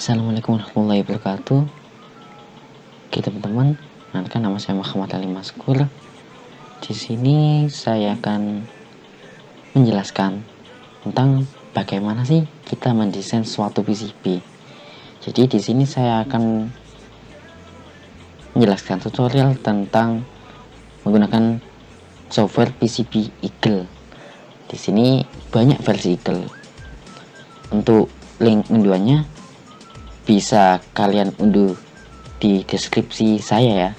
Assalamualaikum warahmatullahi wabarakatuh. Oke teman-teman, perkenalkan nama saya Muhammad Ali Maskur. Di sini saya akan menjelaskan tentang bagaimana sih kita mendesain suatu PCB. Jadi di sini saya akan menjelaskan tutorial tentang menggunakan software PCB Eagle. Di sini banyak versi Eagle. Untuk link unduhannya bisa kalian unduh di deskripsi saya ya.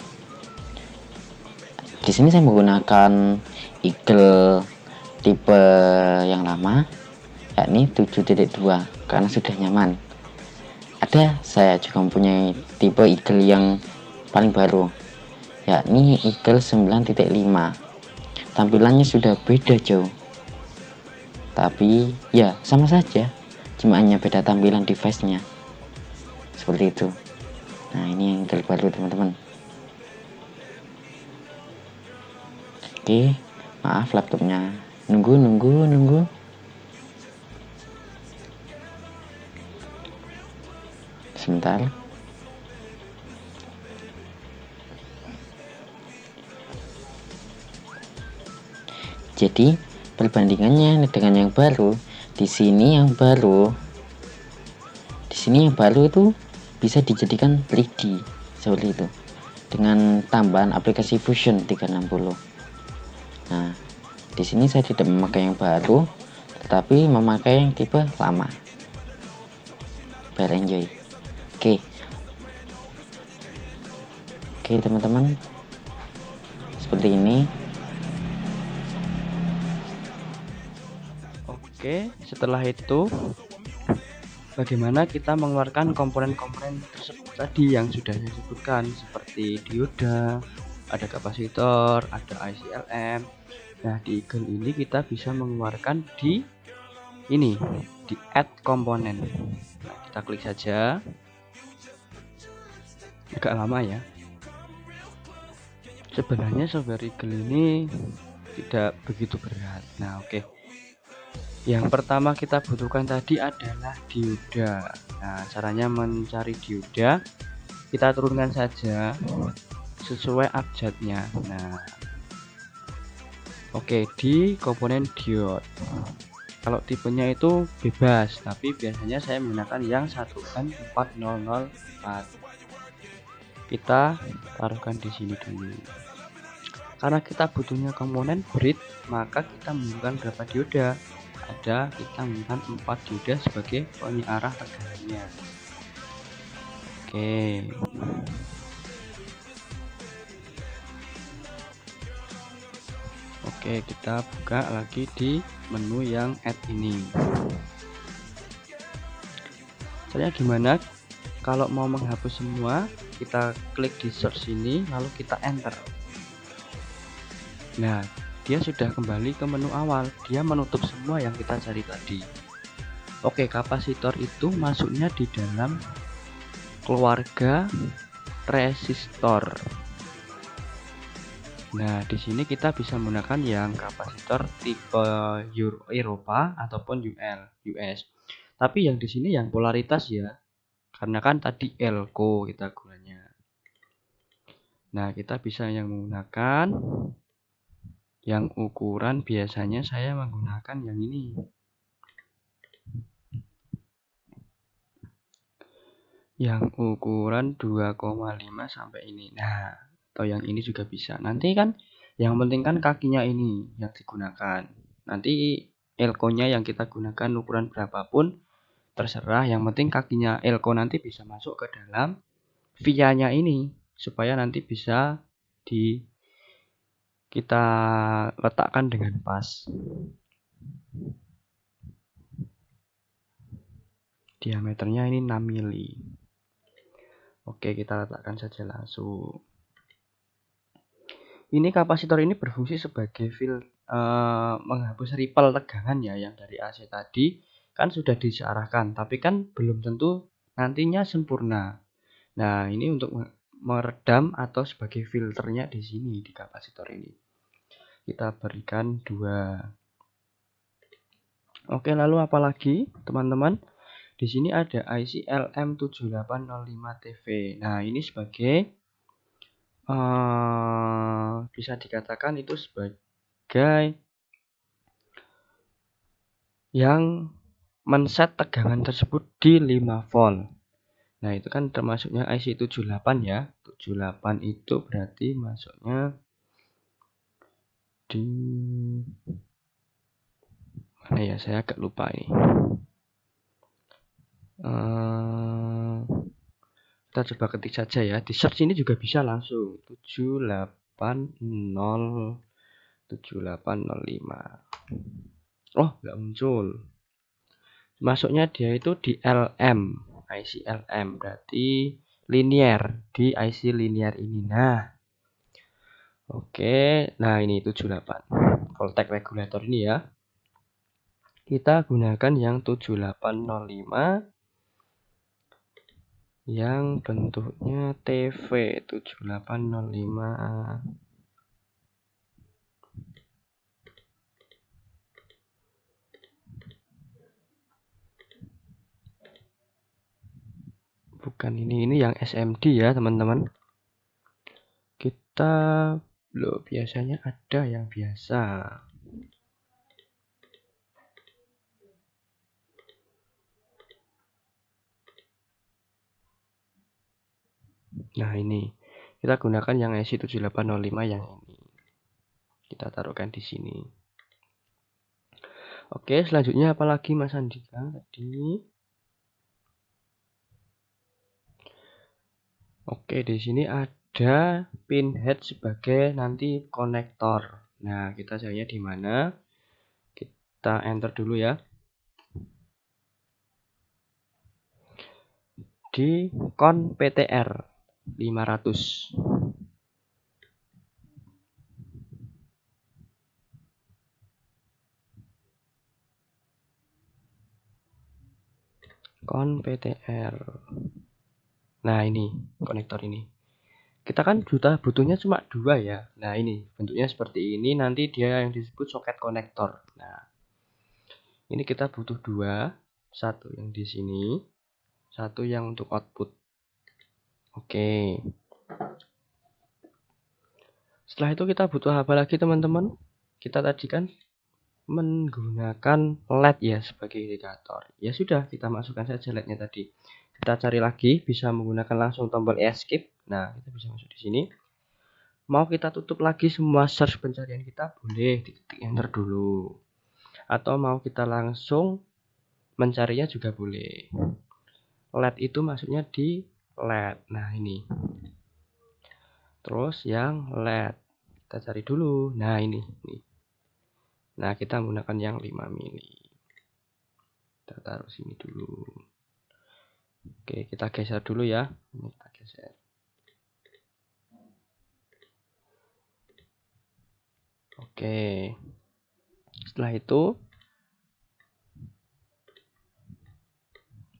Di sini saya menggunakan Eagle tipe yang lama, yakni 7.2 karena sudah nyaman. Saya juga mempunyai tipe Eagle yang paling baru, yakni Eagle 9.5. Tampilannya sudah beda jauh, tapi ya sama saja, cuma hanya beda tampilan device-nya. Seperti itu. Nah, ini yang Eagle baru teman-teman. Oke, maaf laptopnya nunggu. Sebentar. Jadi perbandingannya dengan yang baru, di sini yang baru itu bisa dijadikan 3D seperti itu, dengan tambahan aplikasi Fusion 360. Nah, di sini saya tidak memakai yang baru, tetapi memakai yang tipe lama. Biar enjoy. Oke teman-teman, seperti ini. Oke, setelah itu bagaimana kita mengeluarkan komponen-komponen tersebut tadi yang sudah saya sebutkan, seperti dioda, ada kapasitor, ada IC/LM. Nah, di Eagle ini kita bisa mengeluarkan di add komponen. Nah, kita klik saja. Agak lama ya. Sebenarnya software Eagle ini tidak begitu berat. Nah, oke. Yang pertama kita butuhkan tadi adalah dioda. Nah, caranya mencari dioda, kita turunkan saja sesuai abjadnya. Nah, oke, di komponen diode. Kalau tipenya itu bebas, tapi biasanya saya menggunakan yang 1N4004. Kita taruhkan di sini dulu. Karena kita butuhnya komponen grid, maka kita menggunakan berapa dioda? Kita menggunakan 4 dioda sebagai penyiarah tegangannya. Oke, kita buka lagi di menu yang add ini. Caranya gimana? Kalau mau menghapus semua, kita klik di search ini, lalu kita enter. Nah, dia sudah kembali ke menu awal. Dia menutup semua yang kita cari tadi. Oke, kapasitor itu masuknya di dalam keluarga resistor. Nah, di sini kita bisa menggunakan yang kapasitor tipe Eropa ataupun US. Tapi yang di sini yang polaritas ya, karena kan tadi elko kita gunanya. Nah, kita bisa yang menggunakan yang ukuran, biasanya saya menggunakan yang ini. Yang ukuran 2,5 sampai ini. Nah, atau yang ini juga bisa. Nanti kan yang penting kan kakinya ini yang digunakan. Nanti elko-nya yang kita gunakan ukuran berapapun terserah, yang penting kakinya elko nanti bisa masuk ke dalam via-nya ini supaya nanti bisa kita letakkan dengan pas. Diameternya ini 6 mili. Oke, kita letakkan saja langsung. Ini kapasitor ini berfungsi sebagai menghapus ripple tegangan ya, yang dari AC tadi kan sudah disearahkan, tapi kan belum tentu nantinya sempurna. Nah, ini untuk meredam atau sebagai filternya di sini di kapasitor ini. Kita berikan 2. Oke, lalu apalagi teman-teman? Di sini ada IC LM7805TV. Nah, ini sebagai bisa dikatakan itu sebagai yang men-set tegangan tersebut di 5 volt. Nah, itu kan termasuknya IC 78 ya. 78 itu berarti masuknya di mana ya? Saya agak lupa ini. Kita coba ketik saja ya. Di search ini juga bisa langsung 7805. Oh, nggak muncul. Masuknya dia itu di LM, IC LM, berarti linear, di IC linear ini. Nah, oke, nah ini 78 voltage regulator ini ya. Kita gunakan yang 7805 yang bentuknya TV 7805. Bukan ini yang SMD ya teman-teman. Kita loh biasanya ada yang biasa. Nah ini kita gunakan yang IC 7805 yang ini. Kita taruhkan di sini. Oke, selanjutnya apalagi Mas Andika tadi? Oke, di sini ada pinhead sebagai nanti konektor. Nah, kita carinya di mana? Kita enter dulu ya. Di kon PTR 500. Kon PTR. Nah, ini konektor ini. Kita kan butuhnya cuma 2 ya. Nah, ini bentuknya seperti ini. Nanti dia yang disebut soket konektor. Nah, ini kita butuh 2. Satu yang di sini, satu yang untuk output. Oke. Setelah itu kita butuh apa lagi teman-teman? Kita tadi kan menggunakan LED ya sebagai indikator. Ya sudah, kita masukkan saja LED-nya tadi. Kita cari lagi, bisa menggunakan langsung tombol escape. Nah, kita bisa masuk di sini. Mau kita tutup lagi semua search pencarian kita, boleh diketik enter dulu. Atau mau kita langsung mencarinya juga boleh. LED itu maksudnya di LED. Nah, ini. Terus yang LED. Kita cari dulu. Nah, ini. Nah, kita menggunakan yang 5 mili. Kita taruh sini dulu. Oke, kita geser dulu ya. Ini kita geser. Oke. Setelah itu,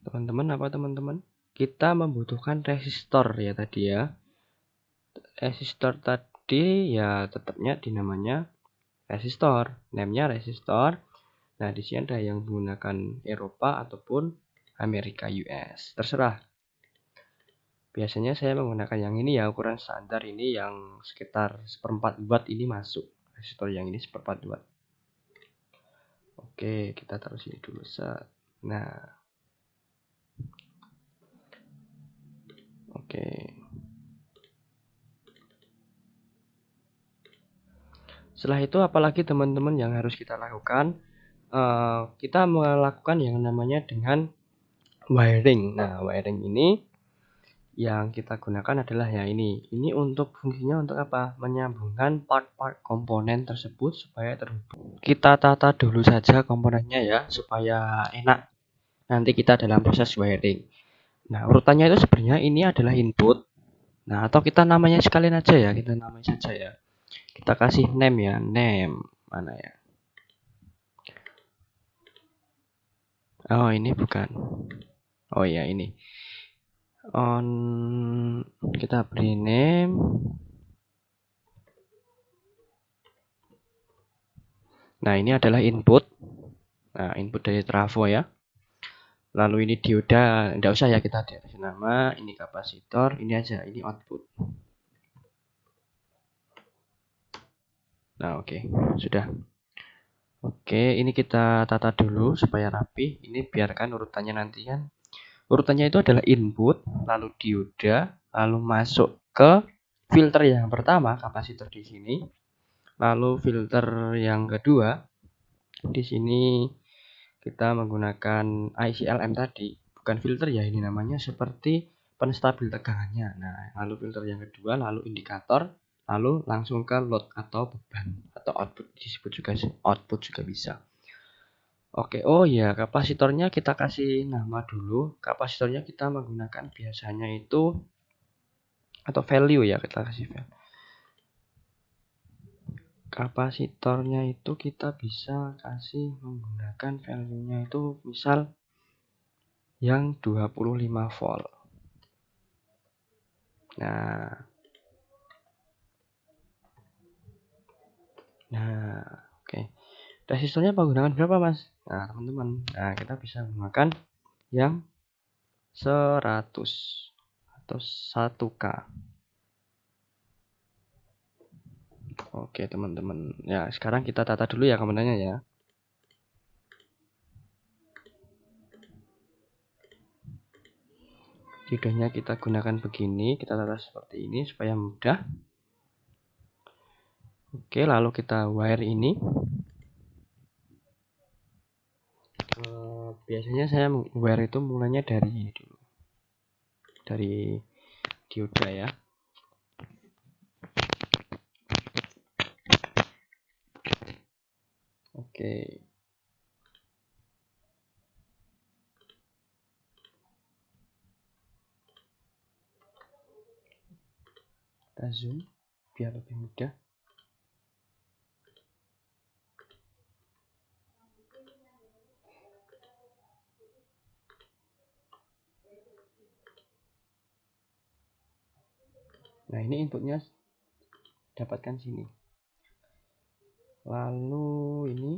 teman-teman? Kita membutuhkan resistor ya tadi ya. Resistor tadi ya tetapnya dinamanya resistor. Name-nya resistor. Nah, di sini ada yang menggunakan Eropa ataupun Amerika US. Terserah. Biasanya saya menggunakan yang ini ya, ukuran standar ini yang sekitar 1/4 watt ini masuk. Resistor yang ini 1/4 watt. Oke, kita taruh sini dulu. Nah. Oke. Setelah itu apalagi teman-teman yang harus kita lakukan? Kita melakukan yang namanya dengan wiring. Nah, wiring ini yang kita gunakan adalah ya ini. Ini untuk fungsinya untuk apa? Menyambungkan part-part komponen tersebut supaya terhubung. Kita tata dulu saja komponennya ya, supaya enak nanti kita dalam proses wiring. Nah, urutannya itu sebenarnya ini adalah input. Nah, atau kita namanya sekalian aja ya, kita namanya saja ya. Kita kasih name ya, name. Mana ya? Oh, ini bukan. Oh ya, ini. Kita beri name. Nah, ini adalah input. Nah, input dari trafo ya. Lalu ini dioda, tidak usah ya kita kasih nama. Ini kapasitor, ini aja, ini output. Nah, oke, sudah. Oke, ini kita tata dulu supaya rapi. Ini biarkan urutannya nanti kan. Urutannya itu adalah input, lalu dioda, lalu masuk ke filter yang pertama, kapasitor di sini. Lalu filter yang kedua, di sini kita menggunakan ICLM tadi. Bukan filter ya, ini namanya seperti penstabil tegangannya. Nah, lalu filter yang kedua, lalu indikator, lalu langsung ke load atau beban atau output, disebut juga output juga bisa. Oke, oh ya, kapasitornya kita kasih nama dulu. Kapasitornya kita menggunakan biasanya itu atau value ya, kita kasih value. Kapasitornya itu kita bisa kasih menggunakan value-nya itu misal yang 25 volt. Nah, oke. Resistornya menggunakan berapa, Mas? Nah, teman-teman. Nah, kita bisa menggunakan yang 100 atau 1K. Oke, teman-teman. Ya, sekarang kita tata dulu ya komponennya ya. Diodonya kita gunakan begini, kita tata seperti ini supaya mudah. Oke, lalu kita wire ini. Biasanya saya wire itu mulainya dari ini dulu. Dari dioda ya. Oke. Kita zoom biar lebih mudah. Nah, ini inputnya dapatkan sini. Lalu ini.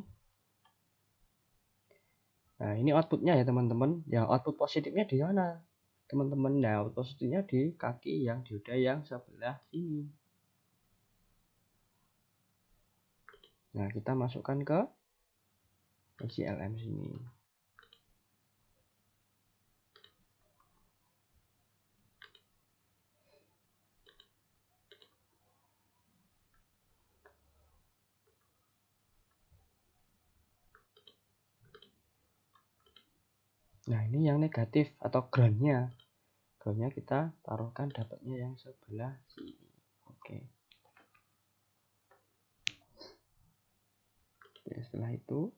Nah, ini outputnya ya teman-teman. Yang output positifnya di mana? Teman-teman, nah output positifnya di kaki yang dioda yang sebelah sini. Nah, kita masukkan ke ICLM sini. Nah, ini yang negatif atau groundnya. Groundnya kita taruhkan dapatnya yang sebelah sini. Oke. Oke, setelah itu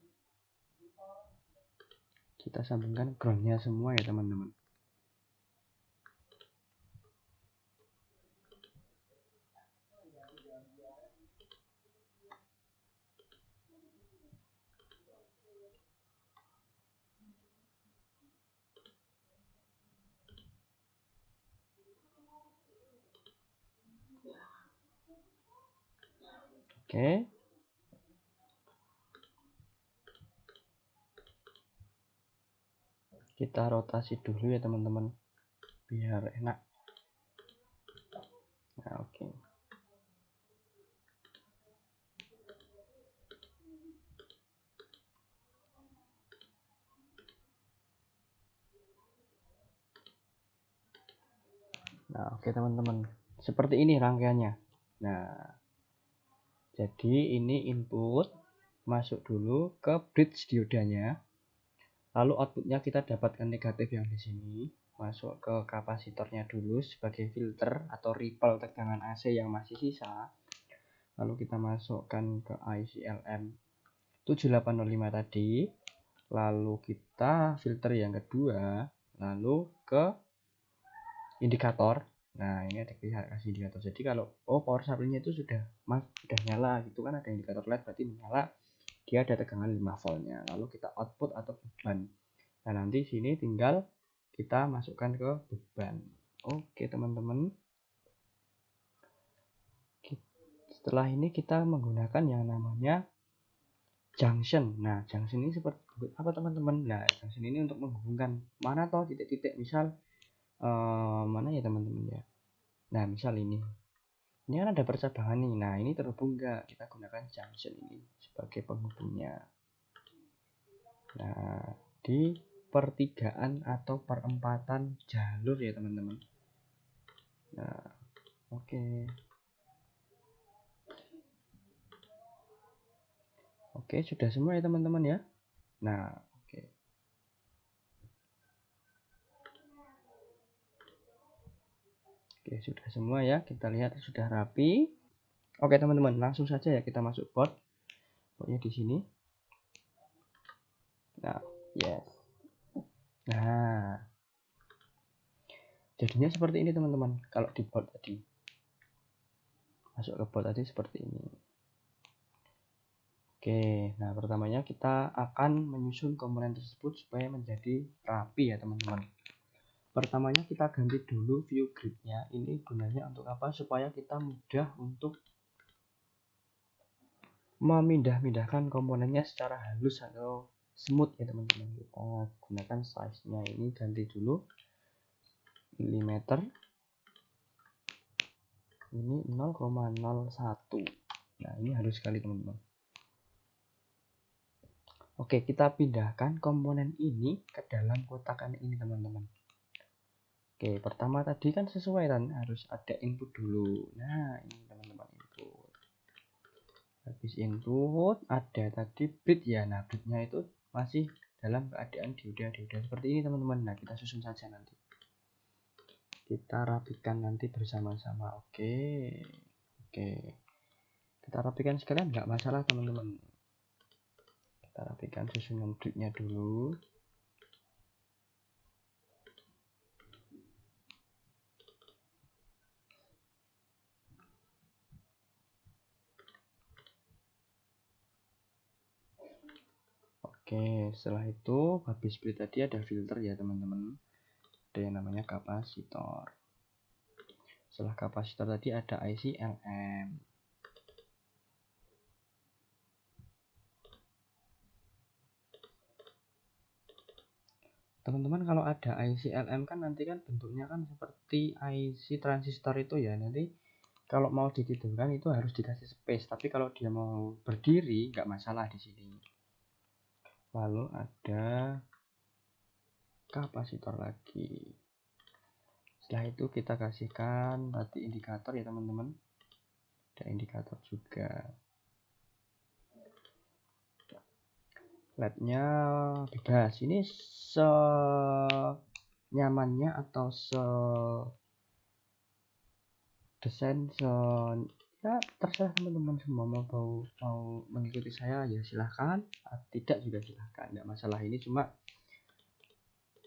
kita sambungkan groundnya semua ya teman-teman. Oke. Kita rotasi dulu ya teman-teman biar enak. Nah, oke. Nah, oke teman-teman. Seperti ini rangkaiannya. Nah, jadi ini input masuk dulu ke bridge diodanya. Lalu outputnya kita dapatkan negatif yang di sini, masuk ke kapasitornya dulu sebagai filter atau ripple tegangan AC yang masih sisa. Lalu kita masukkan ke ICLM 7805 tadi. Lalu kita filter yang kedua, lalu ke indikator. Nah, ini ada kasih indikator. Jadi kalau power supply-nya itu sudah nyala gitu kan, ada indikator LED berarti menyala. Dia ada tegangan 5 voltnya. Lalu kita output atau beban. Nah, nanti sini tinggal kita masukkan ke beban. Oke, teman-teman. Setelah ini kita menggunakan yang namanya junction. Nah, junction ini seperti apa teman-teman? Nah, junction ini untuk menghubungkan mana toh titik-titik, misal mana ya teman-teman ya. Nah, misal ini kan ada percabangan nih. Nah, ini terhubung enggak? Kita gunakan junction ini sebagai penghubungnya. Nah, di pertigaan atau perempatan jalur ya teman-teman. Nah, oke. Oke, sudah semua ya teman-teman ya. Nah, oke. Oke, sudah semua ya. Kita lihat sudah rapi. Oke, teman-teman, langsung saja ya kita masuk board. Boardnya di sini. Nah, yes. Nah, jadinya seperti ini teman-teman. Kalau di board tadi. Masuk ke board tadi seperti ini. Oke, nah pertamanya kita akan menyusun komponen tersebut supaya menjadi rapi ya teman-teman. Pertamanya kita ganti dulu view gridnya. Ini gunanya untuk apa? Supaya kita mudah untuk memindah-mindahkan komponennya secara halus atau smooth ya teman-teman. Kita gunakan size-nya ini ganti dulu milimeter. Ini 0,01. Nah, ini halus sekali teman-teman. Oke, kita pindahkan komponen ini ke dalam kotakan ini teman-teman. Oke, pertama tadi kan sesuai kan, harus ada input dulu. Nah, ini teman-teman input. Habis input ada tadi bit ya. Nah, bitnya itu masih dalam keadaan dioda seperti ini teman-teman. Nah, kita susun saja nanti. Kita rapikan nanti bersama-sama. Oke. Kita rapikan sekalian, nggak masalah teman-teman. Kita rapikan susunan bitnya dulu. Oke, setelah itu habis beli tadi ada filter ya teman-teman. Ada yang namanya kapasitor. Setelah kapasitor tadi ada IC LM. Teman-teman, kalau ada IC LM kan nanti kan bentuknya kan seperti IC transistor itu ya. Nanti kalau mau ditidurkan itu harus dikasih space. Tapi kalau dia mau berdiri nggak masalah di sini. Lalu ada kapasitor lagi. Setelah itu kita kasihkan tadi indikator ya teman-teman. Ada indikator juga. LED-nya bebas. Ini senyamannya atau desain ya terserah teman-teman semua, mau mengikuti saya ya silahkan, tidak juga silahkan, tidak masalah. Ini cuma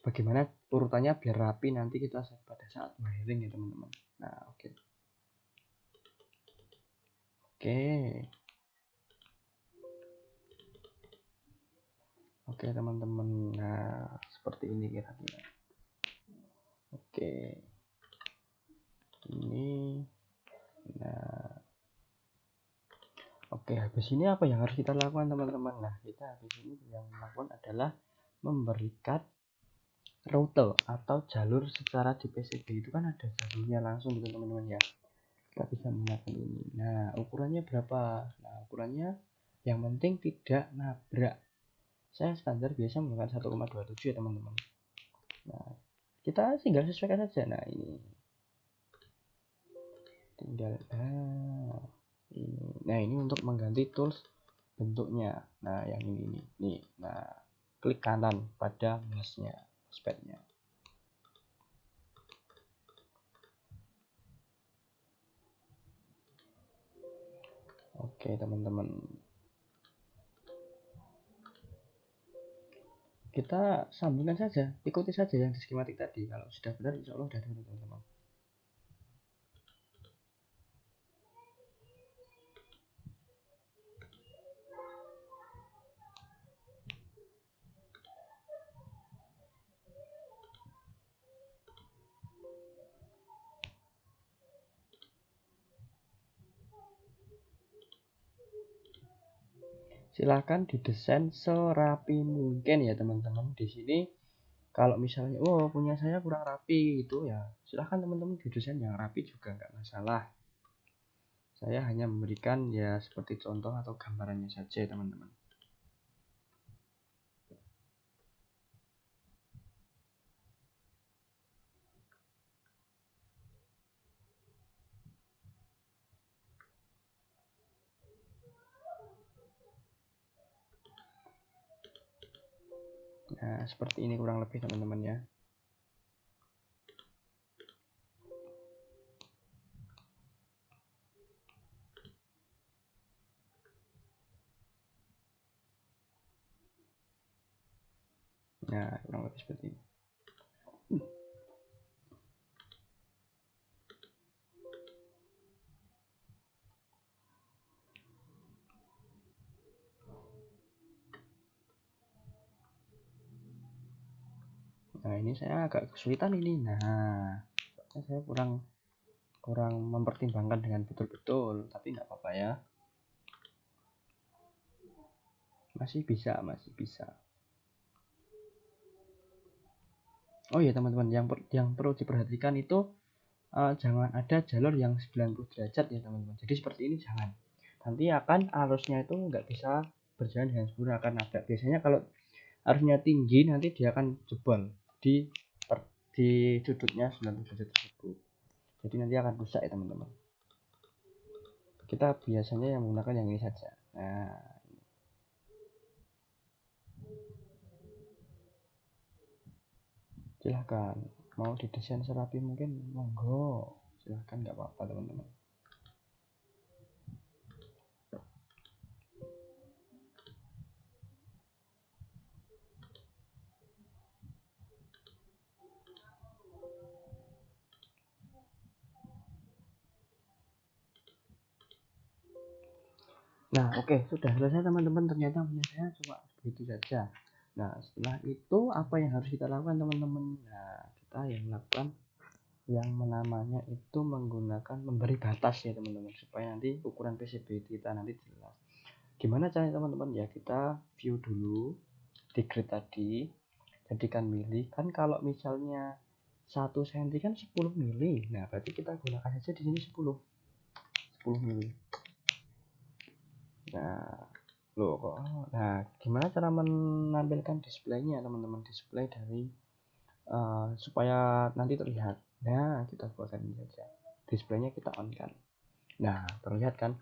bagaimana urutannya biar rapi nanti kita pada saat wiring ya teman-teman. Nah, oke teman-teman. Nah, seperti ini kira-kira. Ini habis ini apa yang harus kita lakukan teman-teman? Nah, kita habis ini yang melakukan adalah memberikan rute atau jalur secara di PCB itu kan ada jalurnya langsung gitu teman-teman ya. Kita bisa menggunakan ini. Nah, ukurannya berapa? Nah, ukurannya yang penting tidak nabrak. Saya standar biasa menggunakan 1,27 ya teman-teman. Nah, kita tinggal sesuaikan saja. Nah, ini tinggal ini. Nah, ini untuk mengganti tools bentuknya. Nah, yang ini nih. Nah, klik kanan pada mouse-nya, mousepad-nya. Oke teman-teman, kita sambungkan saja, ikuti saja yang di skematik tadi. Kalau sudah benar insya Allah sudah benar teman-teman. Silahkan didesain serapi mungkin ya teman-teman. Di sini kalau misalnya punya saya kurang rapi gitu ya, silahkan teman-teman didesain yang rapi juga nggak masalah. Saya hanya memberikan ya seperti contoh atau gambarannya saja teman-teman. Nah, seperti ini kurang lebih teman-teman ya. Nah, kurang lebih seperti ini. Nah, ini saya agak kesulitan ini. Nah, saya kurang mempertimbangkan dengan betul-betul, tapi nggak apa-apa ya. Masih bisa. Oh ya teman-teman, yang perlu diperhatikan itu jangan ada jalur yang 90 derajat ya teman-teman. Jadi seperti ini jangan. Nanti akan arusnya itu nggak bisa berjalan dengan sempurna, akan ada. Biasanya kalau arusnya tinggi nanti dia akan jebol di sudutnya 90 derajat tersebut. Jadi nanti akan rusak ya teman-teman. Kita biasanya yang menggunakan yang ini saja. Nah, silahkan mau didesain serapi mungkin monggo, silahkan nggak apa-apa teman-teman. Nah, oke, sudah selesai teman-teman. Ternyata punya saya cuma begitu saja. Nah, setelah itu apa yang harus kita lakukan teman-teman? Nah, kita yang lakukan yang namanya itu menggunakan memberi batas ya teman-teman, supaya nanti ukuran PCB kita nanti jelas. Gimana caranya teman-teman? Ya kita view dulu di grid tadi, jadikan mili. Kan kalau misalnya 1 cm kan 10 mili. Nah, berarti kita gunakan saja di sini 10 mili. Nah, gimana cara menampilkan displaynya teman-teman? Display dari supaya nanti terlihat. Nah, kita buatkan ini saja. Displaynya kita on kan. Nah, terlihat kan?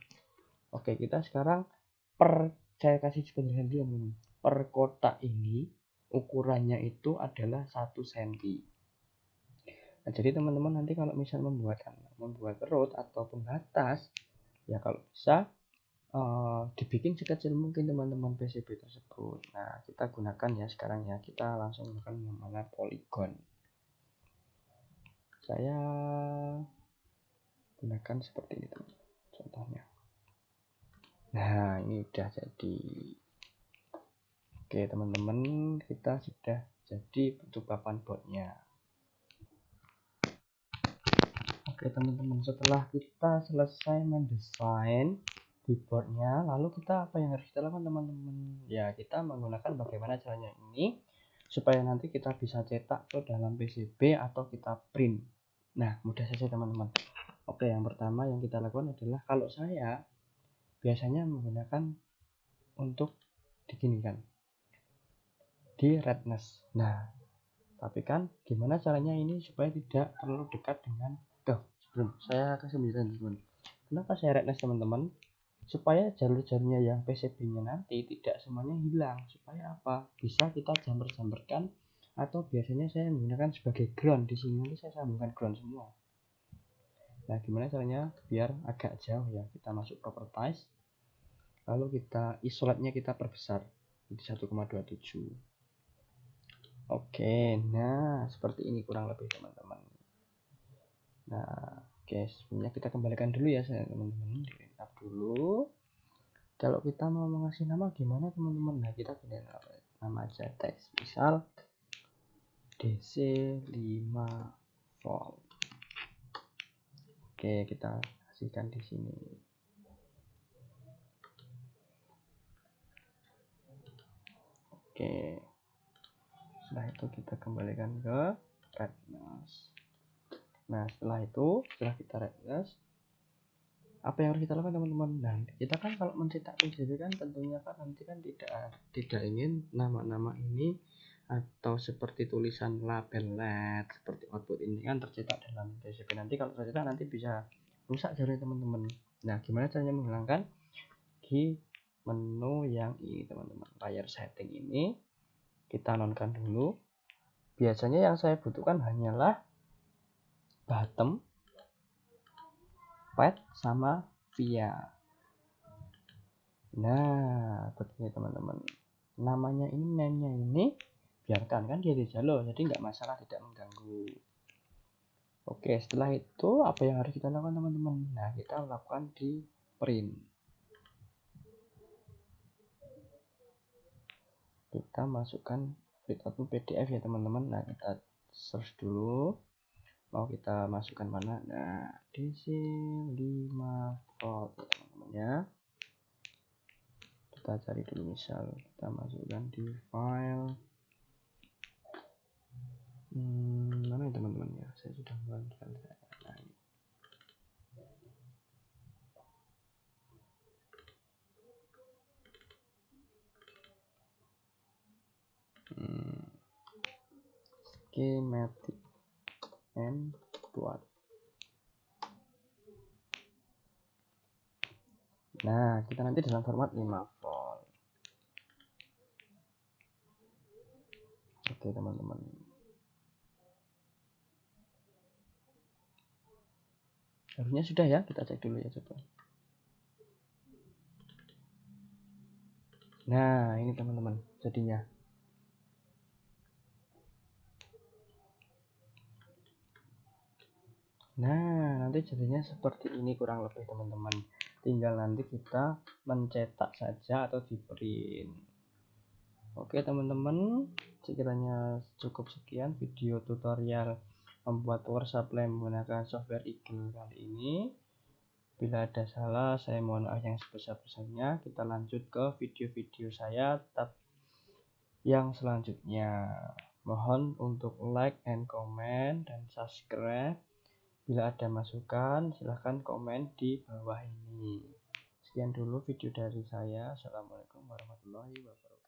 Oke, kita sekarang saya kasih penjelasan dulu teman-teman. Per kotak ini ukurannya itu adalah 1 cm. Nah, jadi teman-teman nanti kalau misal membuat root atau pembatas, ya kalau bisa dibikin sekecil mungkin teman-teman PCB tersebut. Nah, kita gunakan ya sekarang ya, kita langsung gunakan yang mana polygon. Saya gunakan seperti ini teman-teman, contohnya. Nah, ini udah jadi. Oke teman-teman, kita sudah jadi bentuk papan boardnya. Oke teman-teman, setelah kita selesai mendesain di boardnya, lalu kita apa yang harus kita lakukan teman-teman? Ya, kita menggunakan bagaimana caranya ini supaya nanti kita bisa cetak ke dalam PCB atau kita print. Nah, mudah saja teman-teman. Oke, yang pertama yang kita lakukan adalah, kalau saya biasanya menggunakan untuk diginikan di redness. Nah, tapi kan gimana caranya ini supaya tidak terlalu dekat dengan sebelum saya kasih penjelasan teman-teman. Kenapa saya redness teman-teman? Supaya jalur-jalurnya yang PCB-nya nanti tidak semuanya hilang. Supaya apa? Bisa kita jamper-jamperkan, atau biasanya saya menggunakan sebagai ground. Di sini nanti saya sambungkan ground semua. Nah, gimana caranya biar agak jauh ya? Kita masuk properties, lalu kita isolatnya kita perbesar jadi 1,27. Oke, nah seperti ini kurang lebih teman-teman. Nah, oke, sebenarnya kita kembalikan dulu ya teman-teman, di up dulu. Kalau kita mau mengasih nama gimana teman-teman? Nah, kita pilih nama aja teks, misal DC 5 volt. Oke, kita kasihkan di sini. Oke, setelah itu kita kembalikan ke redness. Nah, setelah kita redness, apa yang harus kita lakukan teman-teman? Nah, kita kan kalau mencetak PJP kan tentunya kan nanti kan tidak ingin nama-nama ini atau seperti tulisan label LED seperti output ini kan tercetak dalam PJP. Nanti kalau tercetak nanti bisa rusak jari teman-teman. Nah, gimana caranya menghilangkan? Di menu yang ini teman-teman, layar setting ini kita nonkan dulu. Biasanya yang saya butuhkan hanyalah bottom, pad, sama via. Nah, begini teman-teman, namanya ini, name-nya ini biarkan kan dia dijalo, jadi nggak masalah, tidak mengganggu. Oke, setelah itu apa yang harus kita lakukan teman-teman? Nah, kita lakukan di print. Kita masukkan print output PDF ya teman-teman. Nah, kita search dulu mau kita masukkan mana. Nah, DC 5 volt ya teman-teman ya. Kita cari dulu, misal kita masukkan di file mana ya teman-teman ya, saya sudah buat file saya. Nah, ini. Schematic and plot. Nah, kita nanti dalam format 5 volt. Oke teman-teman, harusnya sudah ya, kita cek dulu ya coba. Nah, ini teman-teman jadinya. Nah, nanti jadinya seperti ini kurang lebih teman-teman. Tinggal nanti kita mencetak saja atau di print. Oke teman-teman, sekiranya cukup sekian video tutorial membuat power supply menggunakan software Eagle kali ini. Bila ada salah, saya mohon maaf yang sebesar-besarnya. Kita lanjut ke video-video saya yang selanjutnya. Mohon untuk like and comment dan subscribe. Bila ada masukan, silahkan komen di bawah ini. Sekian dulu video dari saya. Assalamualaikum warahmatullahi wabarakatuh.